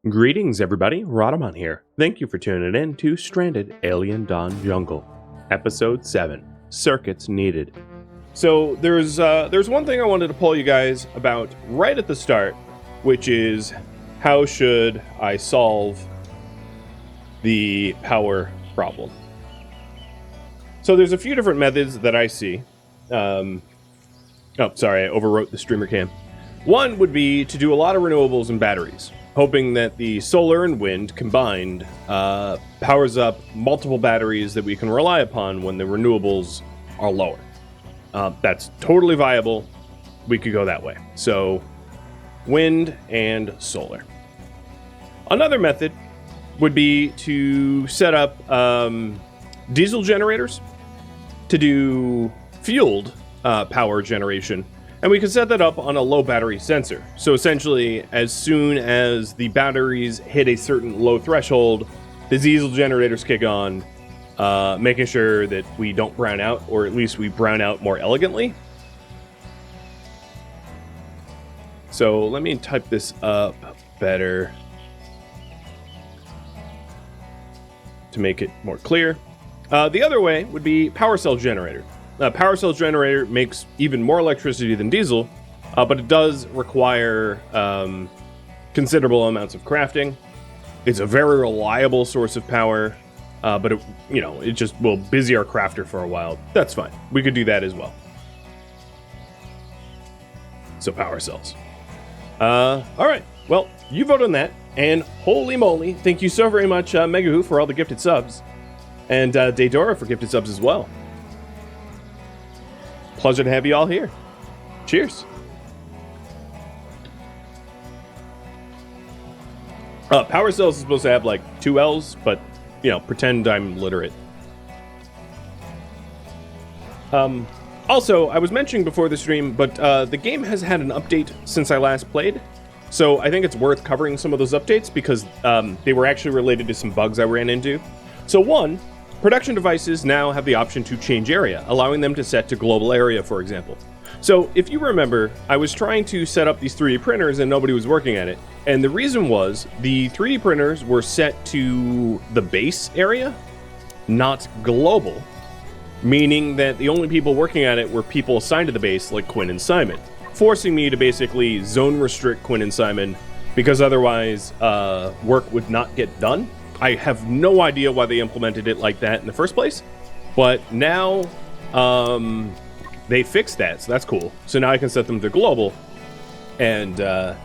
Greetings, everybody. Rhadamant here. Thank you for tuning in to Stranded Alien Dawn Jungle, Episode 7, Circuits Needed. So there's one thing I wanted to poll you guys about right at the start, which is how should I solve the power problem? So there's a few different methods that I see. Oh, sorry, I overwrote the streamer cam. One would be to do a lot of renewables and batteries, hoping that the solar and wind combined powers up multiple batteries that we can rely upon when the renewables are lower. That's totally viable. We could go that way. So, wind and solar. Another method would be to set up diesel generators to do fueled power generation. And we can set that up on a low battery sensor. So essentially, as soon as the batteries hit a certain low threshold, the diesel generators kick on, making sure that we don't brown out, or at least we brown out more elegantly. So let me type this up better to make it more clear. The other way would be power cell generator. Power cell generator makes even more electricity than diesel, but it does require considerable amounts of crafting. It's a very reliable source of power, but it just will busy our crafter for a while. That's fine. We could do that as well. So power cells. All right. Well, you vote on that, and holy moly, thank you so very much, Megahoo, for all the gifted subs, and Daedora for gifted subs as well. Pleasure to have you all here. Cheers. Power cells is supposed to have like 2 L's, but, pretend I'm literate. Also, I was mentioning before the stream, but the game has had an update since I last played. So I think it's worth covering some of those updates because they were actually related to some bugs I ran into. So one, production devices now have the option to change area, allowing them to set to global area, for example. So if you remember, I was trying to set up these 3D printers and nobody was working at it. And the reason was the 3D printers were set to the base area, not global, meaning that the only people working at it were people assigned to the base like Quinn and Simon, forcing me to basically zone restrict Quinn and Simon because otherwise work would not get done. I have no idea why they implemented it like that in the first place, but now they fixed that, so that's cool. So now I can set them to global, and the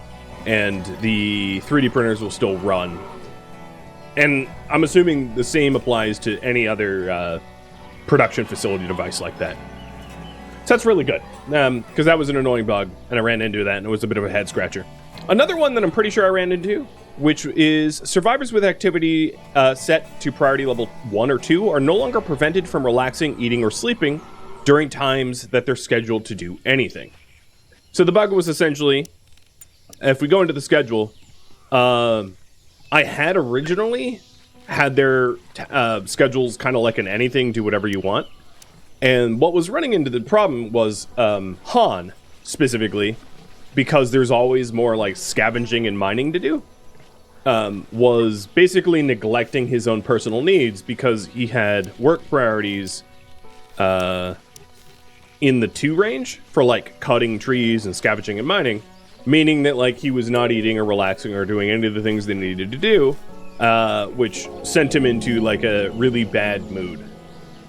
3D printers will still run. And I'm assuming the same applies to any other production facility device like that. So that's really good, because that was an annoying bug, and I ran into that, and it was a bit of a head scratcher. Another one that I'm pretty sure I ran into, which is survivors with activity set to priority level 1 or 2 are no longer prevented from relaxing, eating, or sleeping during times that they're scheduled to do anything. So the bug was essentially, if we go into the schedule, I had originally had their schedules kind of like an anything, do whatever you want. And what was running into the problem was Han, specifically, because there's always more like scavenging and mining to do, was basically neglecting his own personal needs because he had work priorities in the 2 range for like cutting trees and scavenging and mining, meaning that like he was not eating or relaxing or doing any of the things they needed to do, which sent him into like a really bad mood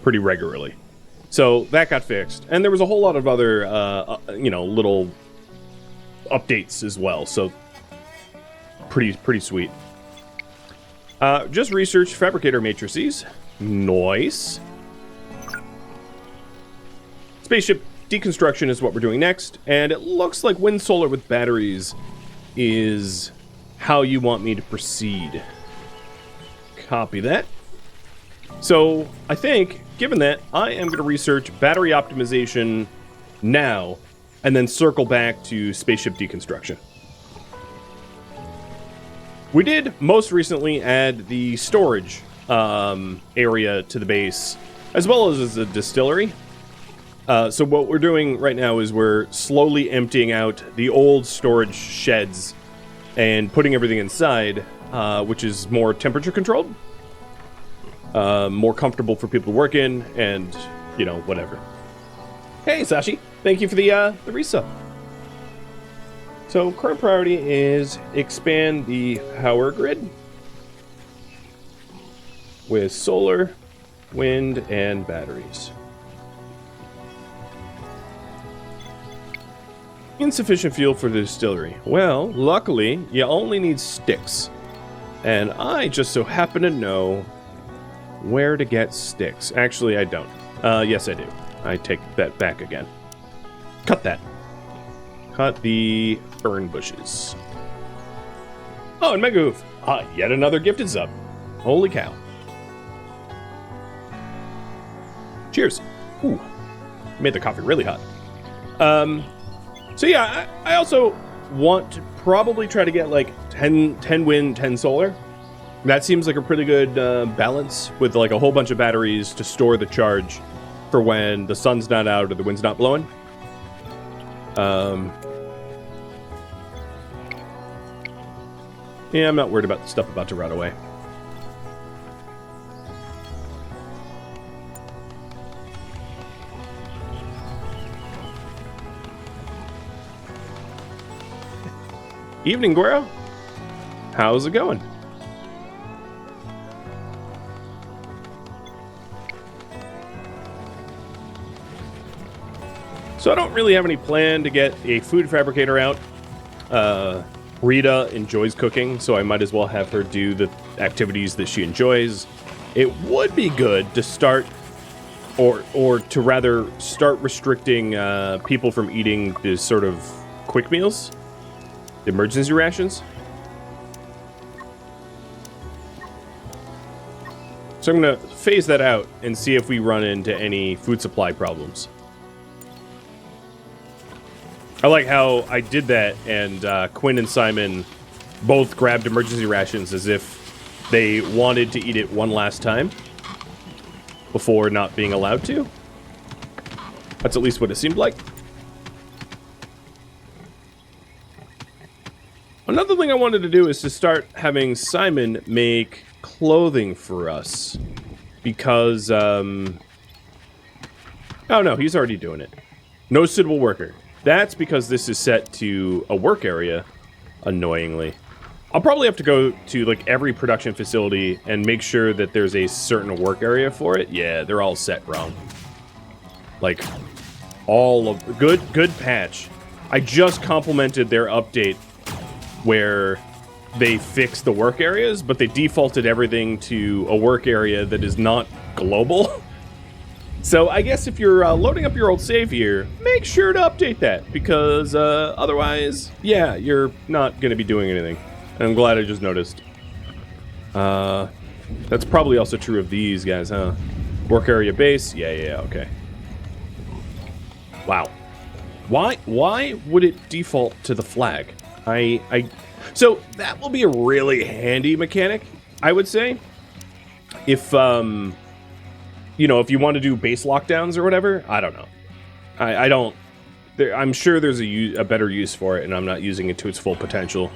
pretty regularly. So that got fixed, and there was a whole lot of other little updates as well, so pretty sweet. Just researched fabricator matrices. Nice. Spaceship deconstruction is what we're doing next, and it looks like wind solar with batteries is how you want me to proceed. Copy that. So I think, given that, I am going to research battery optimization now, and then circle back to spaceship deconstruction. We did most recently add the storage area to the base, as well as a distillery. So what we're doing right now is we're slowly emptying out the old storage sheds and putting everything inside, which is more temperature controlled, more comfortable for people to work in, and, you know, whatever. Hey, Sashi, thank you for the resub. So, current priority is expand the power grid with solar, wind, and batteries. Insufficient fuel for the distillery. Well, luckily, you only need sticks. And I just so happen to know where to get sticks. Actually, I don't. Yes, I do. I take that back again. Cut that. Cut the fern bushes. Oh, and Mega Hoof. Yet another gifted sub. Holy cow. Cheers. Ooh. Made the coffee really hot. So yeah, I also want to probably try to get like 10 wind, 10 solar. That seems like a pretty good balance with like a whole bunch of batteries to store the charge for when the sun's not out or the wind's not blowing. Yeah, I'm not worried about the stuff about to rot away. Evening, Guero. How's it going? So I don't really have any plan to get a food fabricator out. Rita enjoys cooking, so I might as well have her do the activities that she enjoys. It would be good to start, or to rather start restricting people from eating these sort of quick meals. The emergency rations. So I'm going to phase that out and see if we run into any food supply problems. I like how I did that and Quinn and Simon both grabbed emergency rations as if they wanted to eat it one last time before not being allowed to. That's at least what it seemed like. Another thing I wanted to do is to start having Simon make clothing for us. Because, oh no, he's already doing it. No suitable worker. That's because this is set to a work area, annoyingly. I'll probably have to go to, like, every production facility and make sure that there's a certain work area for it. Yeah, they're all set wrong. Like, all of... Good patch. I just complimented their update where they fixed the work areas, but they defaulted everything to a work area that is not global. So I guess if you're loading up your old save here, make sure to update that, because otherwise, yeah, you're not going to be doing anything. And I'm glad I just noticed. That's probably also true of these guys, huh? Work area base? Yeah, okay. Wow. Why would it default to the flag? So that will be a really handy mechanic, I would say. If, you know, if you want to do base lockdowns or whatever, I don't know. I don't... I'm sure there's a better use for it, and I'm not using it to its full potential.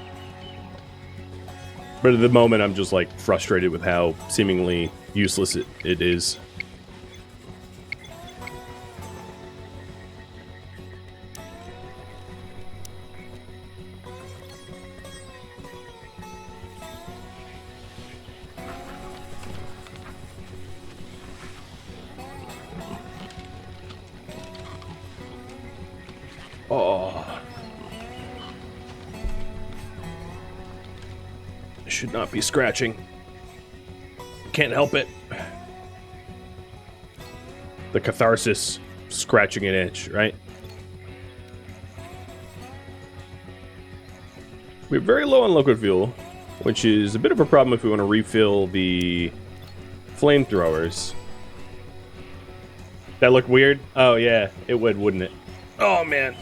But at the moment, I'm just, like, frustrated with how seemingly useless it is. Oh. I should not be scratching. Can't help it. The catharsis, scratching an itch, right? We're very low on liquid fuel, which is a bit of a problem if we want to refill the flamethrowers. That look weird? Oh yeah, it would, wouldn't it? Oh man.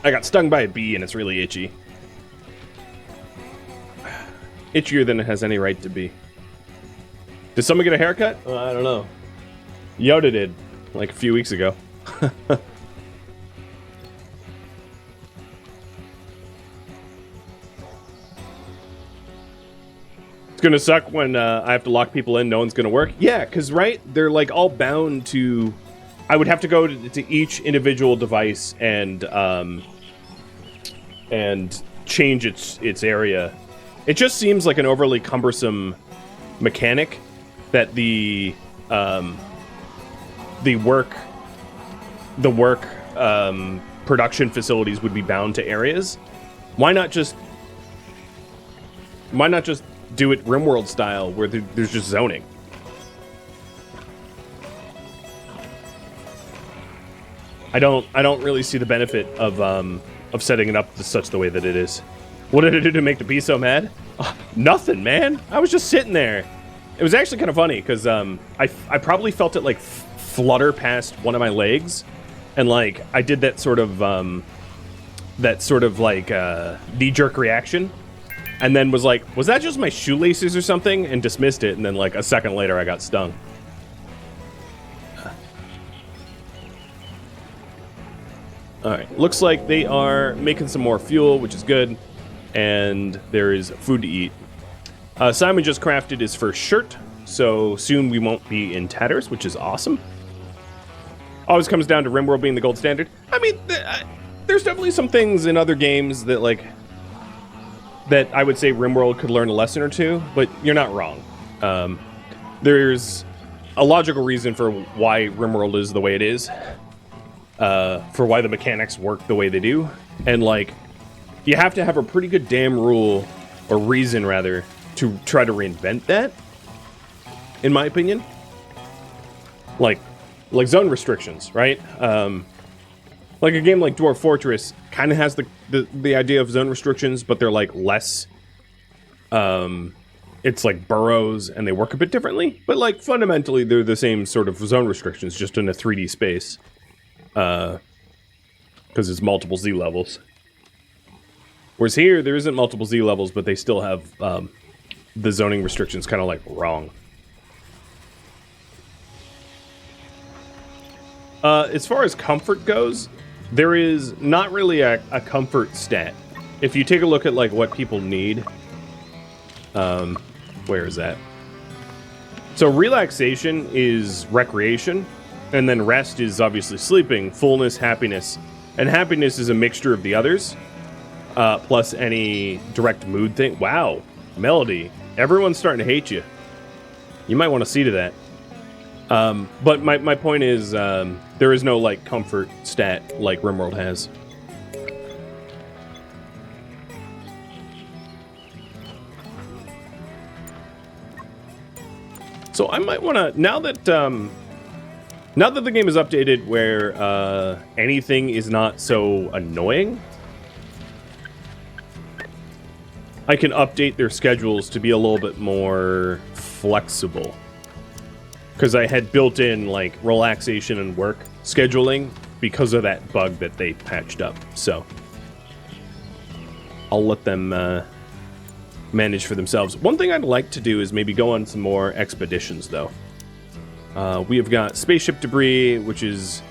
I got stung by a bee and it's really itchy. Itchier than it has any right to be. Did someone get a haircut? I don't know. Yoda did, like a few weeks ago. It's gonna suck when I have to lock people in. No one's gonna work. Yeah, because right, they're like all bound to. I would have to go to each individual device and change its area. It just seems like an overly cumbersome mechanic that the work production facilities would be bound to areas. Why not just do it RimWorld style where there's just zoning? I don't really see the benefit of setting it up such the way that it is. What did I do to make the bee so mad? Nothing, man. I was just sitting there. It was actually kind of funny because I probably felt it like flutter past one of my legs, and like I did that sort of knee-jerk reaction, and then was like, was that just my shoelaces or something? And dismissed it, and then like a second later I got stung. Alright, looks like they are making some more fuel, which is good, and there is food to eat. Simon just crafted his first shirt, so soon we won't be in tatters, which is awesome. Always comes down to RimWorld being the gold standard. I mean, there's definitely some things in other games that, like, that I would say RimWorld could learn a lesson or two, but you're not wrong. There's a logical reason for why RimWorld is the way it is, for why the mechanics work the way they do, and, like, you have to have a pretty good damn rule, or reason, rather, to try to reinvent that, in my opinion. Like zone restrictions, right? Like a game like Dwarf Fortress kind of has the idea of zone restrictions, but they're like less, it's like burrows and they work a bit differently, but like fundamentally they're the same sort of zone restrictions, just in a 3D space, because it's multiple Z levels. Whereas here, there isn't multiple Z levels, but they still have the zoning restrictions kind of like wrong. As far as comfort goes, there is not really a comfort stat. If you take a look at like what people need, where is that? So relaxation is recreation, and then rest is obviously sleeping, fullness, happiness, and happiness is a mixture of the others. Plus any direct mood thing. Wow, Melody. Everyone's starting to hate you. You might want to see to that. But my point is, there is no, like, comfort stat like RimWorld has. So I might want to, now that the game is updated where anything is not so annoying, I can update their schedules to be a little bit more flexible. Because I had built in, like, relaxation and work scheduling because of that bug that they patched up. So I'll let them manage for themselves. One thing I'd like to do is maybe go on some more expeditions, though. We have got spaceship debris, which is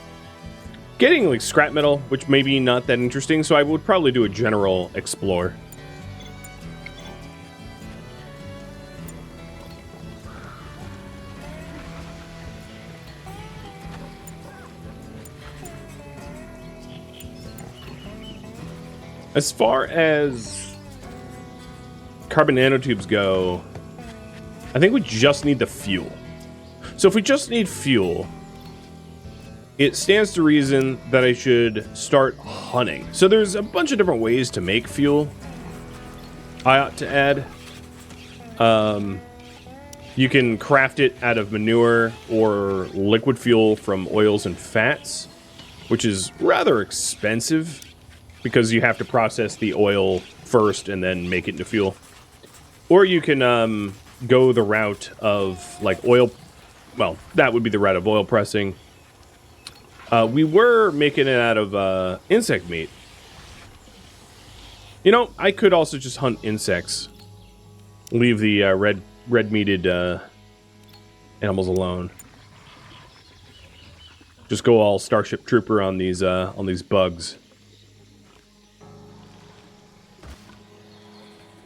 getting, like, scrap metal, which may be not that interesting. So I would probably do a general explore. As far as carbon nanotubes go, I think we just need the fuel. So if we just need fuel, it stands to reason that I should start hunting. So there's a bunch of different ways to make fuel I ought to add. You can craft it out of manure or liquid fuel from oils and fats, which is rather expensive, because you have to process the oil first and then make it into fuel. Or you can go the route of, like, oil... Well, that would be the route of oil pressing. We were making it out of insect meat. You know, I could also just hunt insects. Leave the red-meated animals alone. Just go all Starship Trooper on these bugs.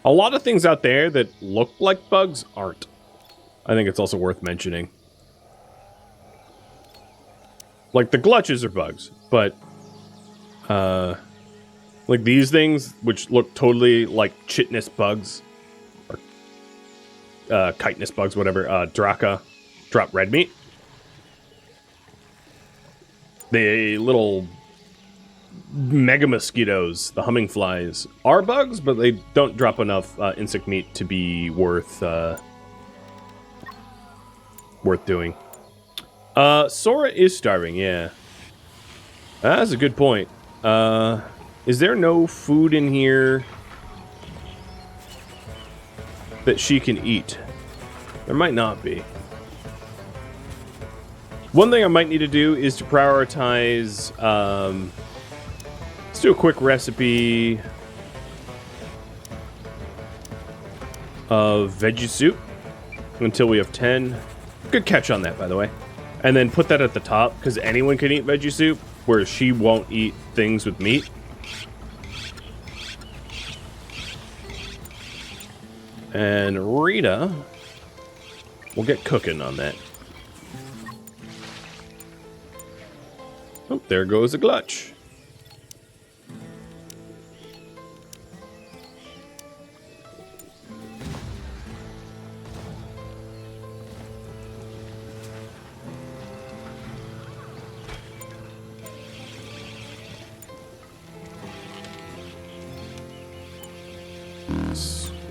A lot of things out there that look like bugs aren't. I think it's also worth mentioning. Like, the glutches are bugs, but, like these things, which look totally like chitness bugs, or, chitinous bugs, whatever, drop red meat. The little mega mosquitoes, the humming flies, are bugs, but they don't drop enough insect meat to be worth doing. Sora is starving, yeah. That's a good point. Is there no food in here that she can eat? There might not be. One thing I might need to do is to prioritize, let's do a quick recipe of veggie soup until we have 10. Good catch on that, by the way. And then put that at the top, because anyone can eat veggie soup, whereas she won't eat things with meat. And Rita will get cooking on that. Oh, there goes a glutch.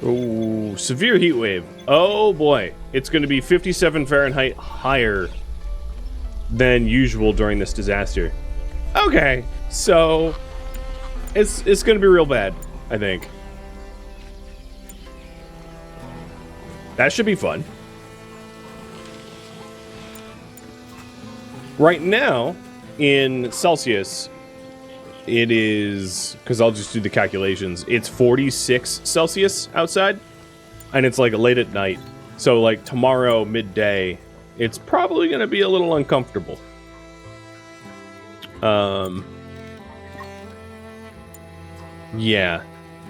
Oh, severe heat wave. Oh boy, it's going to be 57 Fahrenheit higher than usual during this disaster. Okay, so it's going to be real bad, I think. That should be fun. Right now, in Celsius, it is, because I'll just do the calculations, it's 46 Celsius outside, and it's like late at night. So like tomorrow midday, it's probably going to be a little uncomfortable. Yeah,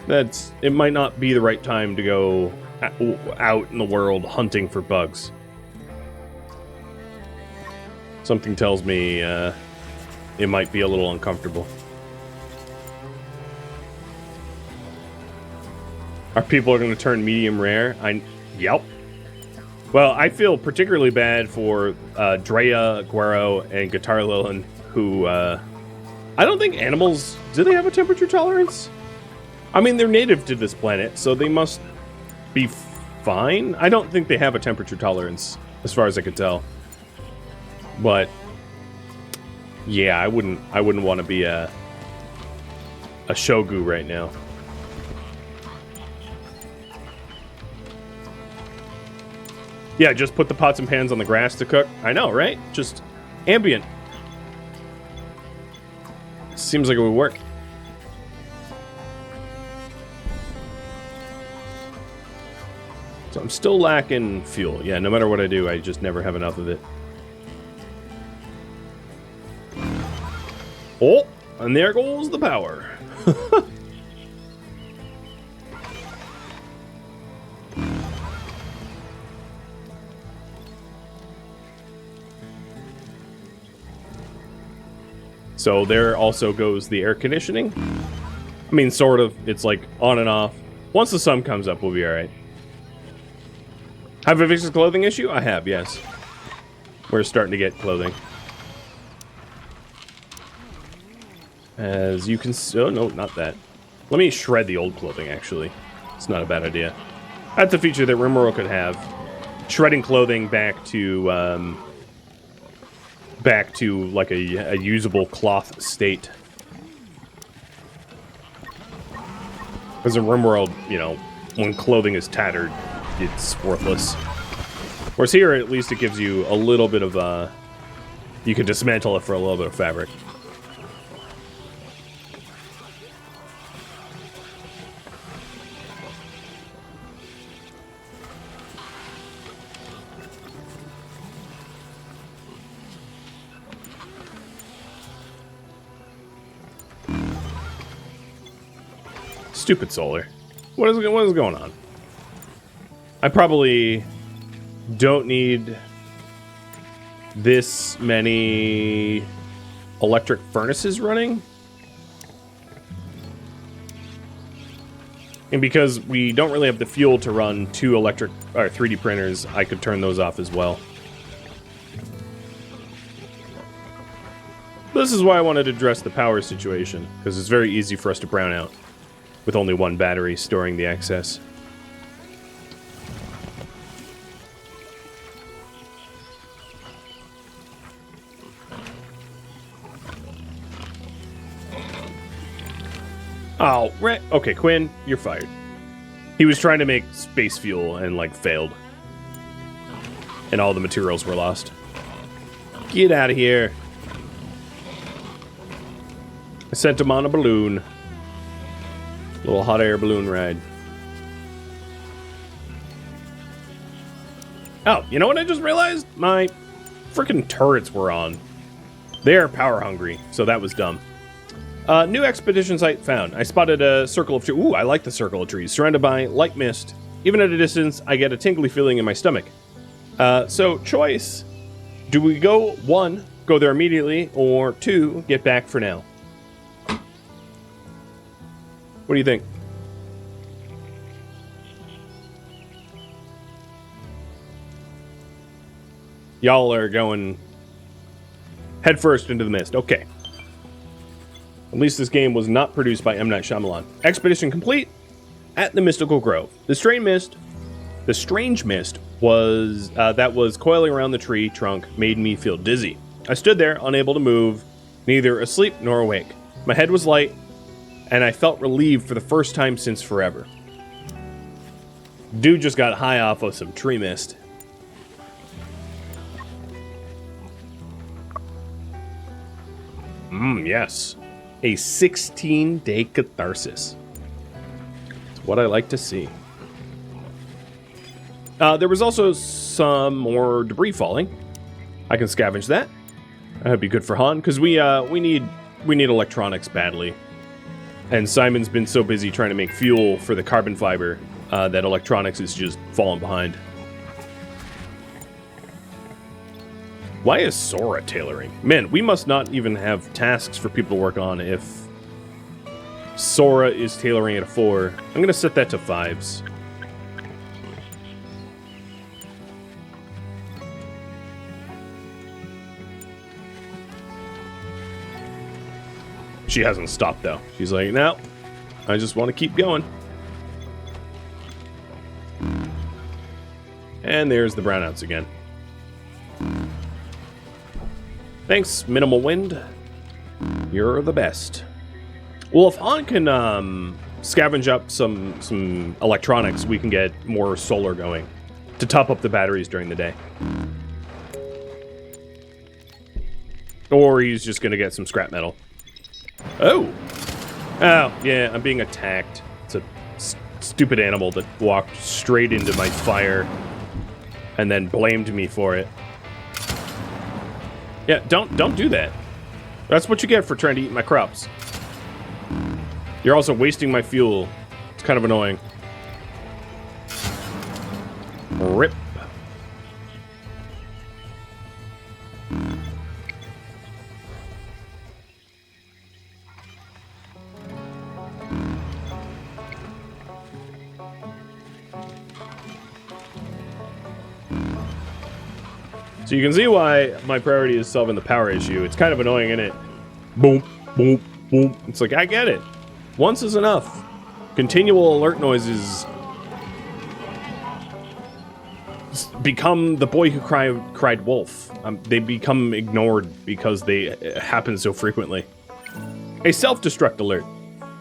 it might not be the right time to go out in the world hunting for bugs. Something tells me it might be a little uncomfortable. Our people are going to turn medium rare. Yep. Well, I feel particularly bad for Drea, Guero, and Guitar Lilin, who I don't think animals, do they have a temperature tolerance? I mean, they're native to this planet, so they must be fine. I don't think they have a temperature tolerance, as far as I can tell. But yeah, I wouldn't want to be a shogu right now. Yeah, just put the pots and pans on the grass to cook. I know, right? Just ambient. Seems like it would work. So I'm still lacking fuel. Yeah, no matter what I do, I just never have enough of it. Oh, and there goes the power. So there also goes the air conditioning. I mean, sort of. It's like on and off. Once the sun comes up, we'll be alright. Have I fixed the clothing issue? I have, yes. We're starting to get clothing. As you can... Oh, no, not that. Let me shred the old clothing, actually. It's not a bad idea. That's a feature that Rimworld could have. Shredding clothing back to like a usable cloth state. Because in Rimworld, you know, when clothing is tattered, it's worthless. Whereas here, at least it gives you a little bit of you can dismantle it for a little bit of fabric. Stupid solar. What is going on? I probably don't need this many electric furnaces running. And because we don't really have the fuel to run 2 electric or 3D printers, I could turn those off as well. This is why I wanted to address the power situation, because it's very easy for us to brown out with only 1 battery storing the excess. Oh, right. Okay, Quinn, you're fired. He was trying to make space fuel and, like, failed. And all the materials were lost. Get out of here. I sent him on a balloon. Little hot air balloon ride. Oh, you know what I just realized? My freaking turrets were on. They are power hungry, so that was dumb. New expedition site found. I spotted a circle of trees. Ooh, I like the circle of trees. Surrounded by light mist. Even at a distance, I get a tingly feeling in my stomach. So, choice. Do we go, 1, go there immediately, or 2, get back for now? What do you think? Y'all are going headfirst into the mist. Okay. At least this game was not produced by M. Night Shyamalan. Expedition complete at the Mystical Grove. The strange mist was that was coiling around the tree trunk made me feel dizzy. I stood there, unable to move, neither asleep nor awake. My head was light, and I felt relieved for the first time since forever. Dude just got high off of some tree mist. Yes. A 16-day catharsis. It's what I like to see. There was also some more debris falling. I can scavenge that. That'd be good for Han, because we need electronics badly. And Simon's been so busy trying to make fuel for the carbon fiber that electronics is just falling behind. Why is Sora tailoring? Man, we must not even have tasks for people to work on if Sora is tailoring at a 4. I'm going to set that to 5s. She hasn't stopped, though. She's like, no, I just want to keep going. And there's the brownouts again. Thanks, Minimal Wind. You're the best. Well, if Han can scavenge up some electronics, we can get more solar going to top up the batteries during the day. Or he's just going to get some scrap metal. Oh! Oh, yeah, I'm being attacked. It's a stupid animal that walked straight into my fire and then blamed me for it. Yeah, don't do that. That's what you get for trying to eat my crops. You're also wasting my fuel. It's kind of annoying. Rip. So you can see why my priority is solving the power issue. It's kind of annoying, isn't it? Boom, boom, boom. It's like, I get it. Once is enough. Continual alert noises become the boy who cried wolf. They become ignored because they happen so frequently. A self-destruct alert.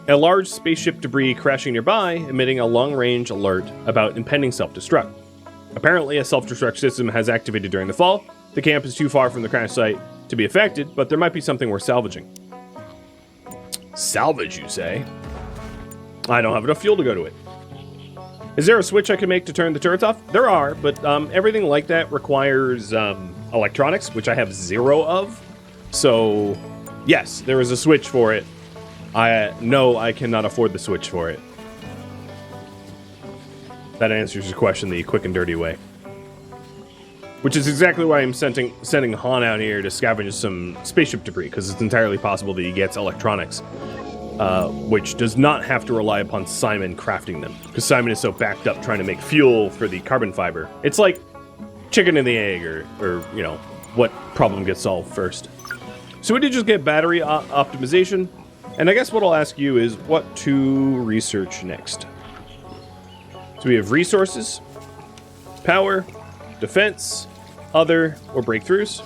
A large spaceship debris crashing nearby, emitting a long-range alert about impending self-destruct. Apparently, a self-destruct system has activated during the fall. The camp is too far from the crash site to be affected, but there might be something worth salvaging. Salvage, you say? I don't have enough fuel to go to it. Is there a switch I can make to turn the turrets off? There are, but everything like that requires electronics, which I have 0 of. So, yes, there is a switch for it. I know I cannot afford the switch for it. that answers your question the quick and dirty way. Which is exactly why I'm sending Han out here to scavenge some spaceship debris, because it's entirely possible that he gets electronics, which does not have to rely upon Simon crafting them, because Simon is so backed up trying to make fuel for the carbon fiber. It's like chicken and the egg, or you know, what problem gets solved first. So we did just get battery optimization, and I guess what I'll ask you is what to research next. So we have resources, power, defense, other, or breakthroughs.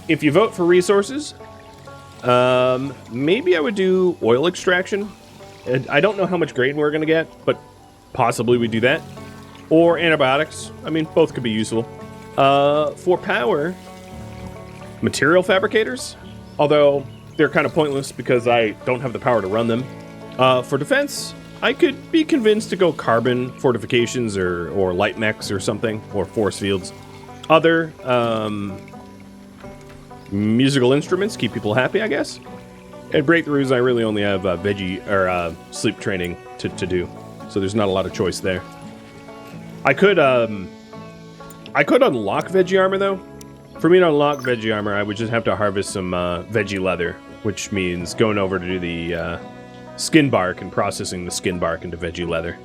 If you vote for resources, maybe I would do oil extraction. I don't know how much grain we're going to get, but possibly we do that. Or antibiotics. I mean, both could be useful. For power, material fabricators. Although, they're kind of pointless because I don't have the power to run them. For defense, I could be convinced to go carbon fortifications or light mechs or something, or force fields. Other, musical instruments keep people happy, I guess. And breakthroughs, I really only have veggie or sleep training to do, so there's not a lot of choice there. I could unlock veggie armor though. For me to unlock veggie armor, I would just have to harvest some veggie leather, which means going over to do the skin bark and processing the skin bark into veggie leather.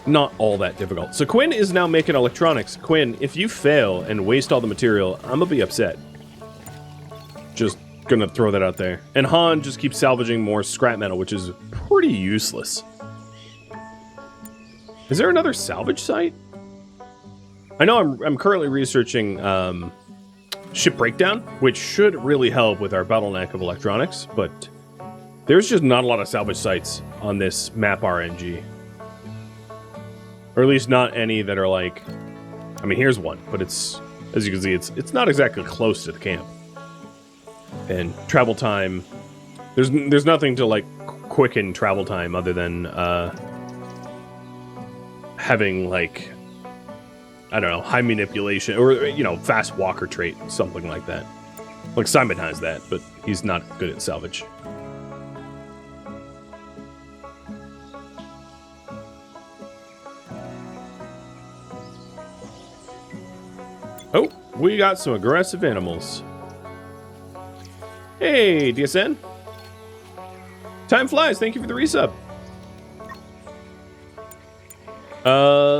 Not all that difficult. So Quinn is now making electronics. Quinn, if you fail and waste all the material, I'm gonna be upset. Just gonna throw that out there. And Han just keeps salvaging more scrap metal, which is pretty useless. Is there another salvage site? I know I'm currently researching ship breakdown, which should really help with our bottleneck of electronics, but there's just not a lot of salvage sites on this map RNG. Or at least not any that are like... I mean, here's one, but it's... As you can see, it's not exactly close to the camp. And travel time... There's nothing to, like, quicken travel time other than, having, like... I don't know, high manipulation, or, you know, fast walker trait, something like that. Like, Simon has that, but he's not good at salvage. Oh, we got some aggressive animals. Hey, DSN. Time flies, thank you for the resub.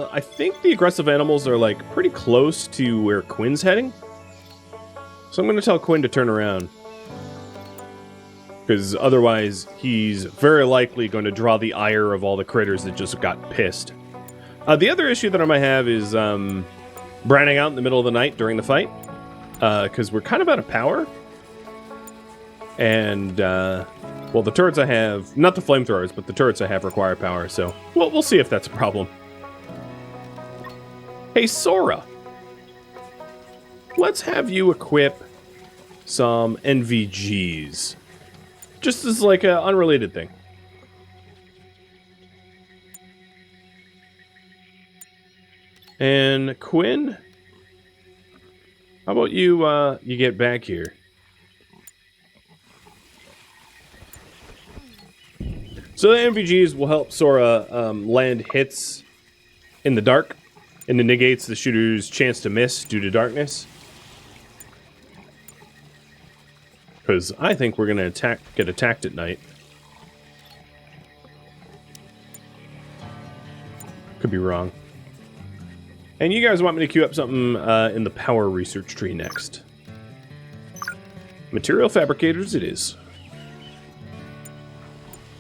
I think the aggressive animals are, like, pretty close to where Quinn's heading. So I'm going to tell Quinn to turn around. Because otherwise, he's very likely going to draw the ire of all the critters that just got pissed. The other issue that I might have is, branding out in the middle of the night during the fight. Because we're kind of out of power. And, well, the turrets I have, not the flamethrowers, but the turrets I have require power, so we'll see if that's a problem. Hey, Sora! Let's have you equip some NVGs. Just as, like, an unrelated thing. And Quinn, how about you, you get back here? So the NVGs will help Sora land hits in the dark, and it negates the shooter's chance to miss due to darkness. Because I think we're going to get attacked at night. Could be wrong. And you guys want me to queue up something in the power research tree next. Material fabricators it is.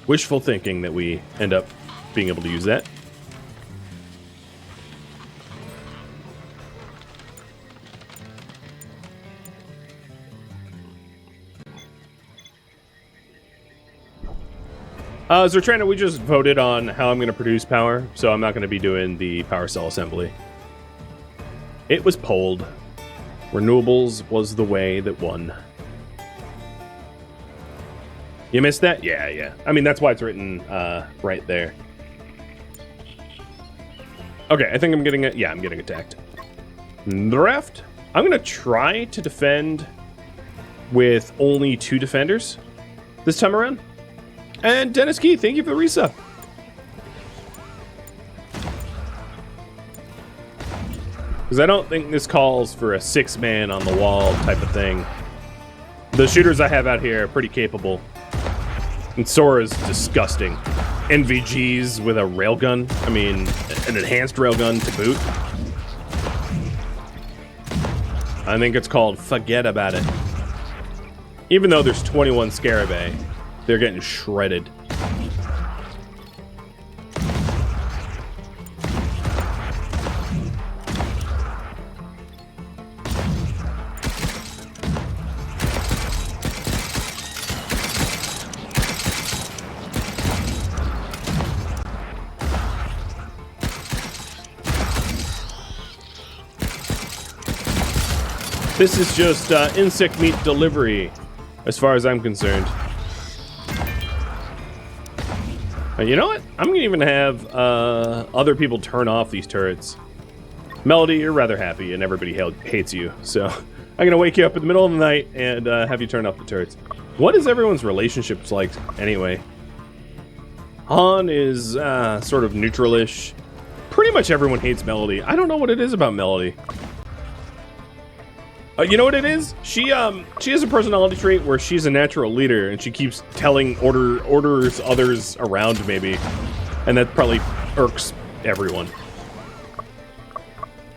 Wishful thinking that we end up being able to use that. Zertrana, we just voted on how I'm going to produce power, so I'm not going to be doing the power cell assembly. It was polled. Renewables was the way that won. You missed that? Yeah. I mean, that's why it's written right there. Okay, I think I'm getting it. Yeah, I'm getting attacked. Draft. I'm going to try to defend with only 2 defenders. this time around. And Dennis Key, thank you for the resub. Because I don't think this calls for a 6-man on the wall type of thing. The shooters I have out here are pretty capable. And Sora's disgusting. NVGs with a railgun. I mean, an enhanced railgun to boot. I think it's called Forget About It. Even though there's 21 Scarabée, they're getting shredded. This is just insect meat delivery, as far as I'm concerned. You know what? I'm gonna even have other people turn off these turrets. Melody, you're rather happy and everybody hates you, so I'm gonna wake you up in the middle of the night and have you turn off the turrets. What is everyone's relationships like anyway? Han is sort of neutral-ish. Pretty much everyone hates Melody. I don't know what it is about Melody. You know what it is? She has a personality trait where she's a natural leader and she keeps telling orders others around maybe, and that probably irks everyone.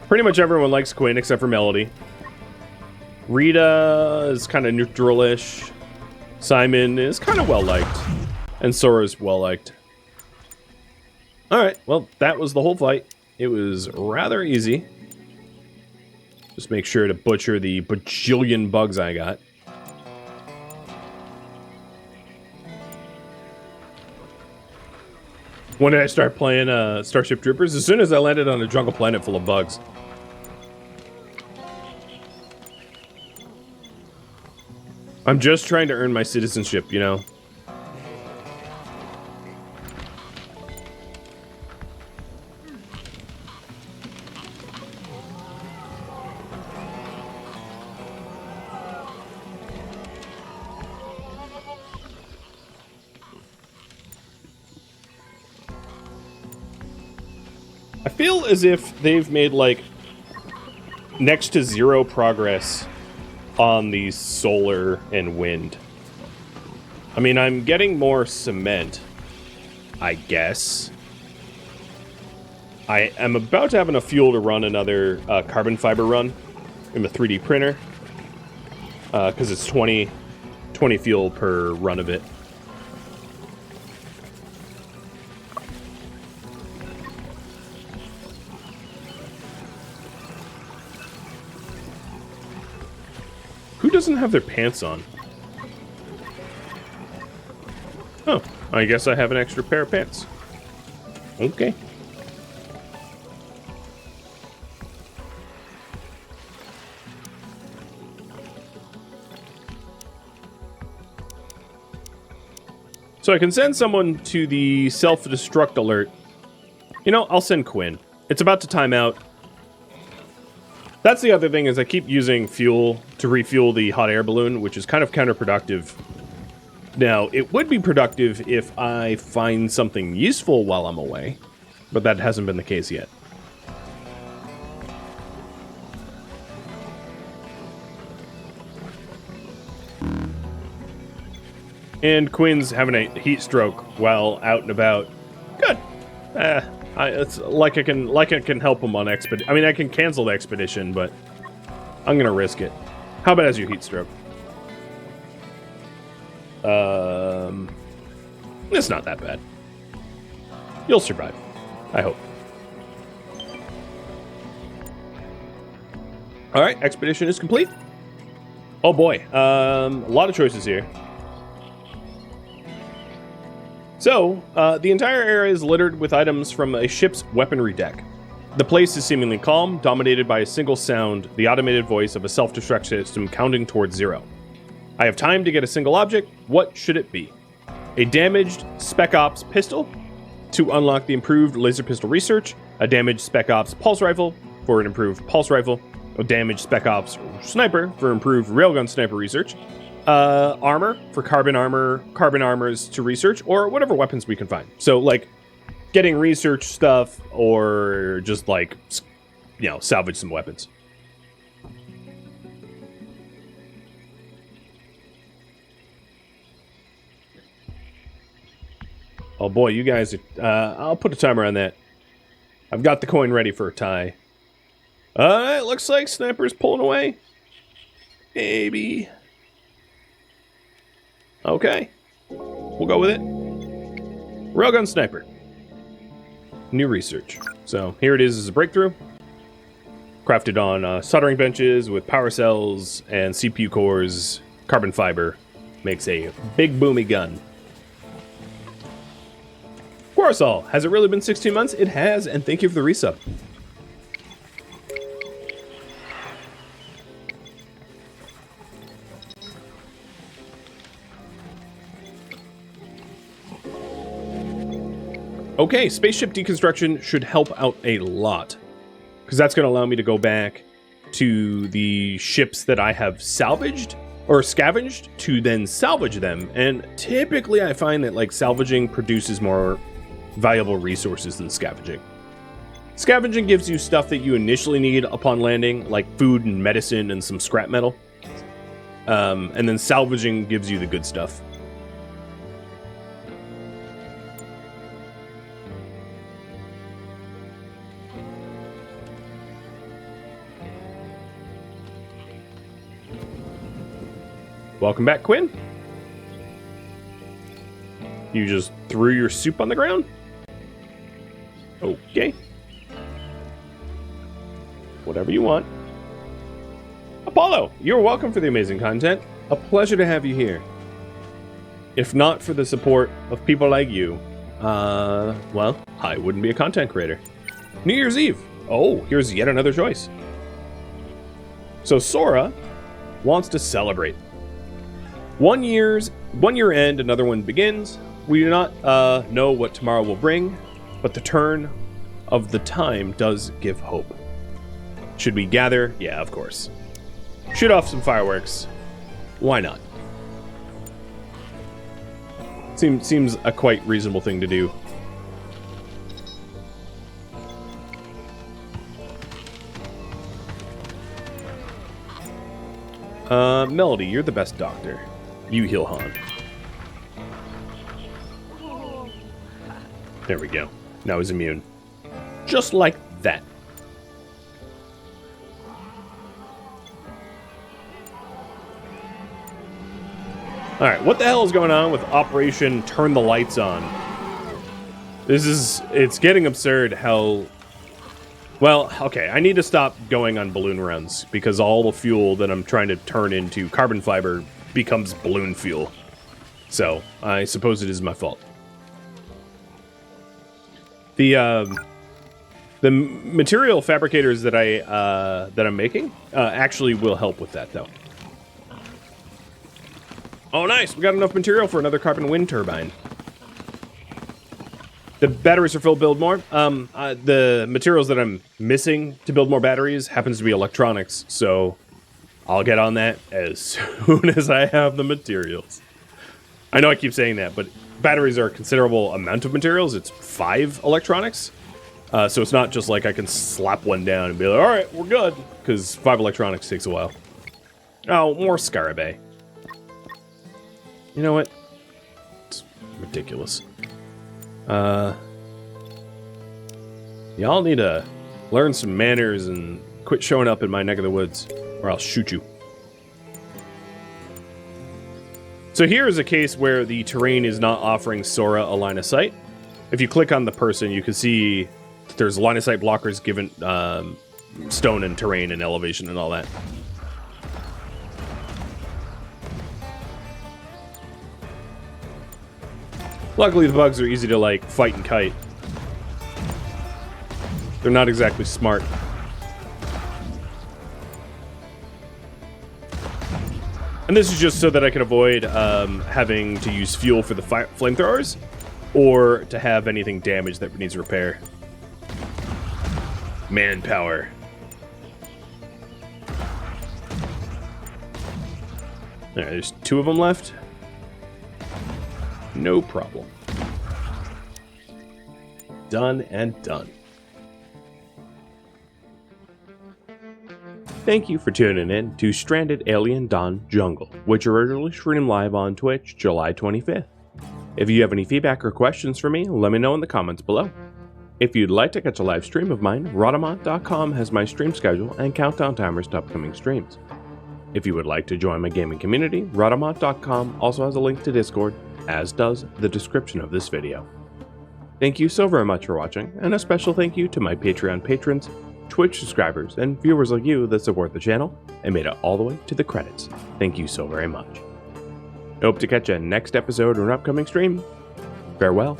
Pretty much everyone likes Quinn except for Melody. Rita is kind of neutral-ish. Simon is kind of well-liked, and Sora's well-liked. All right, well that was the whole fight. It was rather easy. Just make sure to butcher the bajillion bugs I got. When did I start playing Starship Troopers? As soon as I landed on a jungle planet full of bugs. I'm just trying to earn my citizenship, you know? I feel as if they've made, like, next to zero progress on the solar and wind. I mean, I'm getting more cement, I guess. I am about to have enough fuel to run another carbon fiber run in the 3D printer. Because it's 20 fuel per run of it. Who doesn't have their pants on? Oh, I guess I have an extra pair of pants. Okay. So I can send someone to the self-destruct alert. You know, I'll send Quinn. It's about to time out. That's the other thing, is I keep using fuel to refuel the hot air balloon, which is kind of counterproductive. Now, it would be productive if I find something useful while I'm away, but that hasn't been the case yet. And Quinn's having a heat stroke while out and about. Good. It's like I can help him on expedition. I mean, I can cancel the expedition, but I'm gonna risk it. How bad is your heat stroke? It's not that bad. You'll survive. I hope. All right, expedition is complete. Oh boy, a lot of choices here. So, the entire area is littered with items from a ship's weaponry deck. The place is seemingly calm, dominated by a single sound, the automated voice of a self-destruct system counting towards zero. I have time to get a single object. What should it be? A damaged Spec Ops pistol to unlock the improved laser pistol research, a damaged Spec Ops pulse rifle for an improved pulse rifle, a damaged Spec Ops sniper for improved railgun sniper research, armor for carbon armors to research, or whatever weapons we can find. So, like, getting research stuff, or just, like, you know, salvage some weapons. Oh boy, you guys, I'll put a timer on that. I've got the coin ready for a tie. It looks like Sniper's pulling away. Maybe. Okay. We'll go with it. Railgun Sniper. New research. So here it is as a breakthrough. Crafted on soldering benches with power cells and CPU cores. Carbon fiber. Makes a big boomy gun. Quarsall, has it really been 16 months? It has, and thank you for the resub. Okay, spaceship deconstruction should help out a lot, because that's going to allow me to go back to the ships that I have salvaged or scavenged to then salvage them. And typically I find that, like, salvaging produces more valuable resources than scavenging. Scavenging gives you stuff that you initially need upon landing, like food and medicine and some scrap metal. And then salvaging gives you the good stuff. Welcome back, Quinn. You just threw your soup on the ground? Okay. Whatever you want. Apollo, you're welcome for the amazing content. A pleasure to have you here. If not for the support of people like you, well, I wouldn't be a content creator. New Year's Eve. Oh, here's yet another choice. So Sora wants to celebrate. One year end, another one begins. We do not know what tomorrow will bring, but the turn of the time does give hope. Should we gather? Yeah, of course. Shoot off some fireworks. Why not? Seems a quite reasonable thing to do. Melody, you're the best doctor. You heal Han. There we go. Now he's immune. Just like that. Alright, what the hell is going on with Operation Turn the Lights On? It's getting absurd how... Well, okay, I need to stop going on balloon runs, because all the fuel that I'm trying to turn into carbon fiber becomes balloon fuel. So, I suppose it is my fault. The material fabricators that I'm making actually will help with that, though. Oh, nice! We got enough material for another carbon wind turbine. The batteries are filled. Build more. The materials that I'm missing to build more batteries happens to be electronics, so I'll get on that as soon as I have the materials. I know I keep saying that, but batteries are a considerable amount of materials. It's 5 electronics. So it's not just like I can slap one down and be like, alright, we're good. Because 5 electronics takes a while. Oh, more Scarabée. You know what? It's ridiculous. Y'all need to learn some manners and quit showing up in my neck of the woods, or I'll shoot you. So here is a case where the terrain is not offering Sora a line of sight. If you click on the person, you can see there's line of sight blockers given stone and terrain and elevation and all that. Luckily, the bugs are easy to, like, fight and kite. They're not exactly smart. And this is just so that I can avoid having to use fuel for the flamethrowers, or to have anything damaged that needs repair. Manpower. Alright, there's 2 of them left. No problem. Done and done. Thank you for tuning in to Stranded Alien Dawn Jungle, which originally streamed live on Twitch July 25th. If you have any feedback or questions for me, let me know in the comments below. If you'd like to catch a live stream of mine, Rhadamant.com has my stream schedule and countdown timers to upcoming streams. If you would like to join my gaming community, Rhadamant.com also has a link to Discord, as does the description of this video. Thank you so very much for watching, and a special thank you to my Patreon patrons, Twitch subscribers, and viewers like you that support the channel and made it all the way to the credits. Thank you so very much. I hope to catch you next episode or an upcoming stream. Farewell.